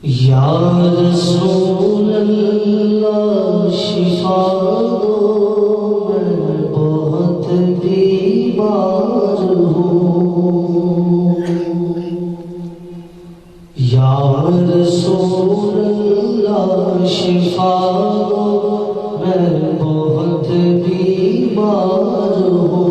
یا رسول اللہ شفا دو میں بہت بیمار ہوں، یا رسول اللہ شفا دو میں بہت بیمار ہوں،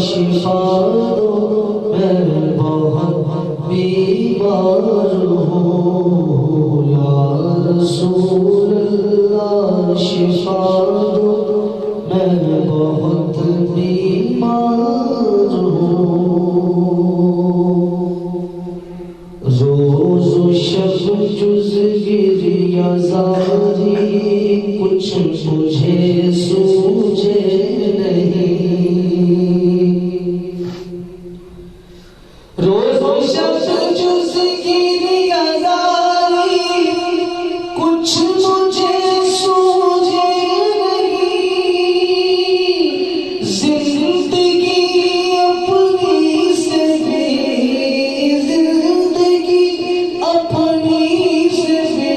شفا دو میں بہت بیمار ہوں، یا رسول اللہ شفا دو میں بہت بیمار ہوں، روز و شب جز گریہ زاری کچھ مجھے سوجے نہیں، روز و شب جز گریہ زاری کچھ مجھے سوجے نہیں، زندگی اپنی سے بھی، زندگی اپنی سے بھی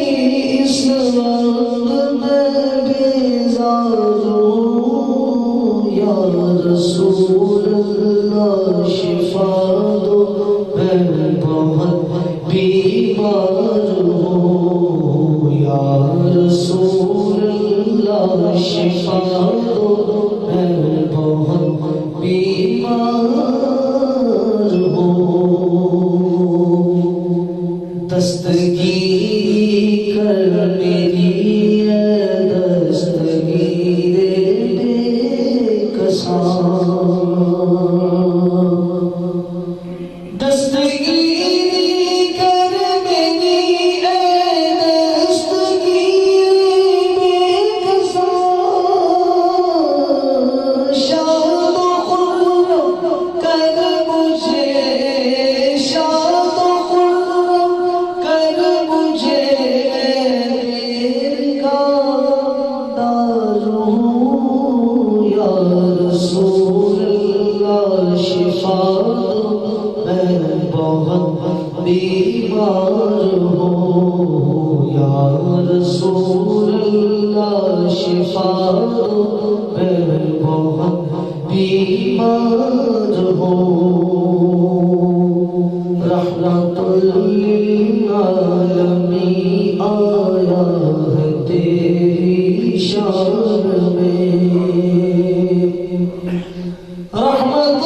اس وقت میں بیزار ہوں، یا رسول اللہ شفا دو میں بہت بیمار ہوں، یا رسول اللہ شفا دو میں بہت بیمار ہوں، دستگیر کر میری اے دستگیر بے کساں، بہت بیمار ہوں، یا رسول اللہ شفا دو میں بہت بیمار ہوں، رحمت للعالمین آیا ہے تیری شان میں، رحمت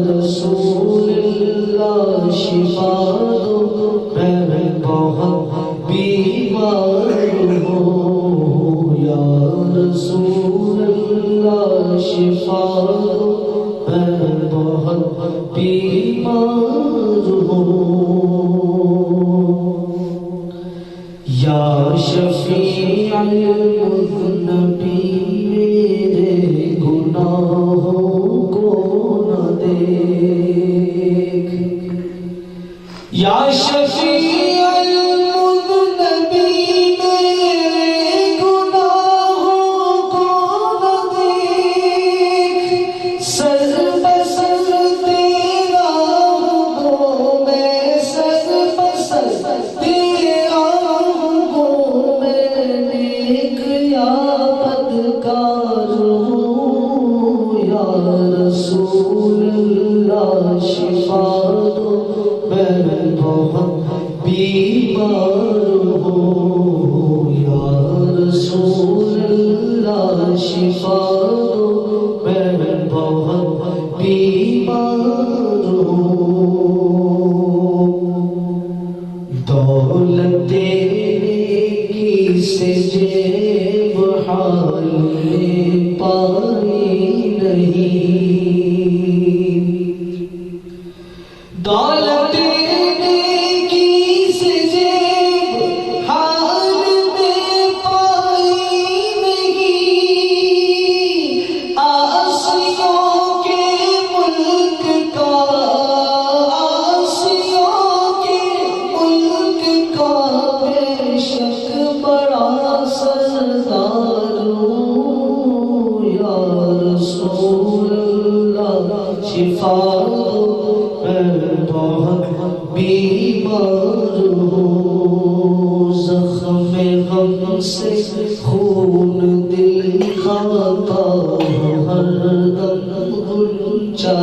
رسول اللہ شفا دو میں بہت بیمار ہوں، یا رسول اللہ شفا دو میں بہت بیمار ہوں، یا شفیع المذنبین میرے گناہوں یا شفیع المذنبین میرے گناہوں کو نہ دیکھ، سر بسر تیرا ہوں میں، سر بسر تیرا ہوں میں، نیک یا بدکار ہوں، یا رسول اللہ شفا دو میں بہت بیمار ہوں، یا رسول اللہ شفا دو میں بہت بیمار ہوں، دولت نیکی سے جیب حال میں شفا دو میں بہت بیمار ہوں زخم غم سے خون دل کھاتا ہر دم غنچہ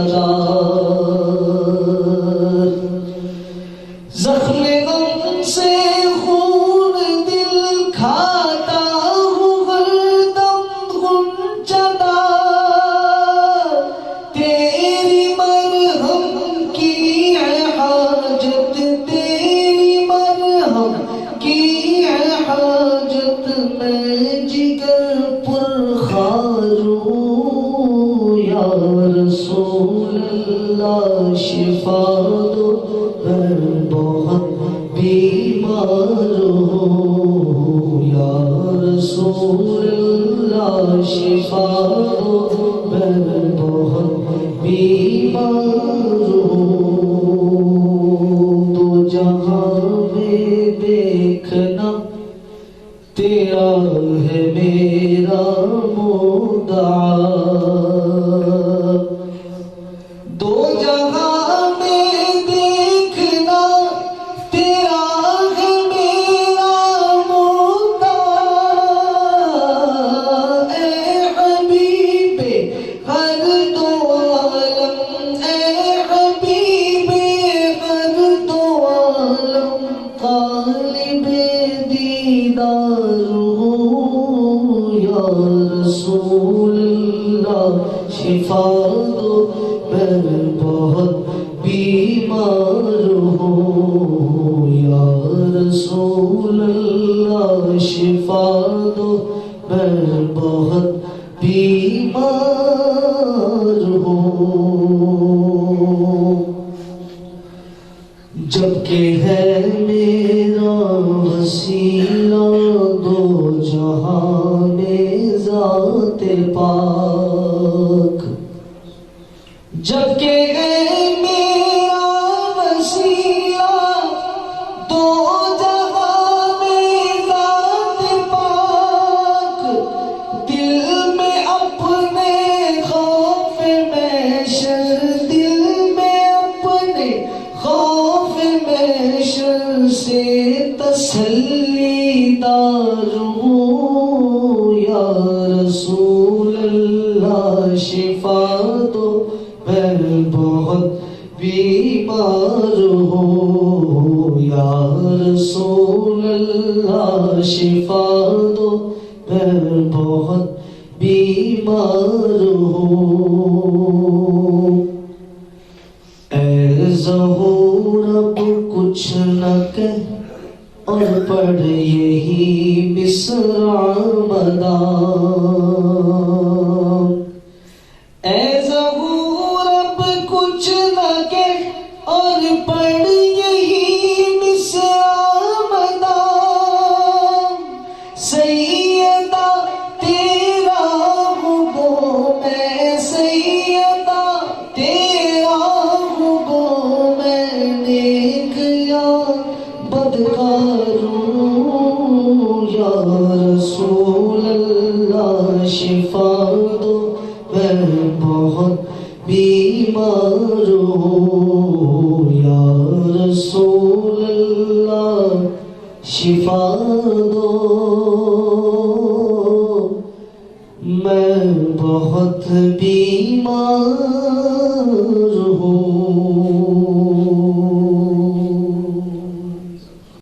زخم غم سے خون دل کھاتا ہوں ہر دم غنچہ دار تیری مرہم کی ہے حاجت تیری مرہم کی ہے حاجت میں جگر پرخار ہوں یا رسول اللہ شفا دو میں بہت بیمار ہوں یا رسول اللہ شفا دو میں بہت بیمار ہوں دو جہاں میں دیکھنا تیرا ہے میرا مدعا دو جہاں میں دیکھنا تیرا ہے میرا مدعا اے حبیب ہر دو عالم اے حبیب ہر دو عالم طالب دیدار ہوں یا رسول اللہ شفا دو میں بہت بیمار ہوں یا رسول اللہ شفا دو میں بہت بیمار ہوں جبکہ ہے میرا وسیلہ دو جہاں میں ذات پاک جبکہ ہے میرا وسیلہ دو جہاں میں ذات پاک دل میں اپنے خوف محشر دل میں اپنے خوف محشر سے تسلی دار ہوں یا رسول اللہ شفا دو میں بہت بیمار ہوں یا رسول اللہ شفا دو میں بہت بیمار ہوں اے ظہور اب کچھ نہ کہہ اور پڑھ یہی مصرع مدام اے ظہور اب کچھ نہ کہہ اور پڑھ یہی مصرع مدام سیدہ تیرا ہوں گو میں سیدہ تیرا ہوں گو میں نیک یا بدکار ہوں یا رسول اللہ شفا دو میں بہت بیمار ہوں یا رسول اللہ شفا دو میں بہت بیمار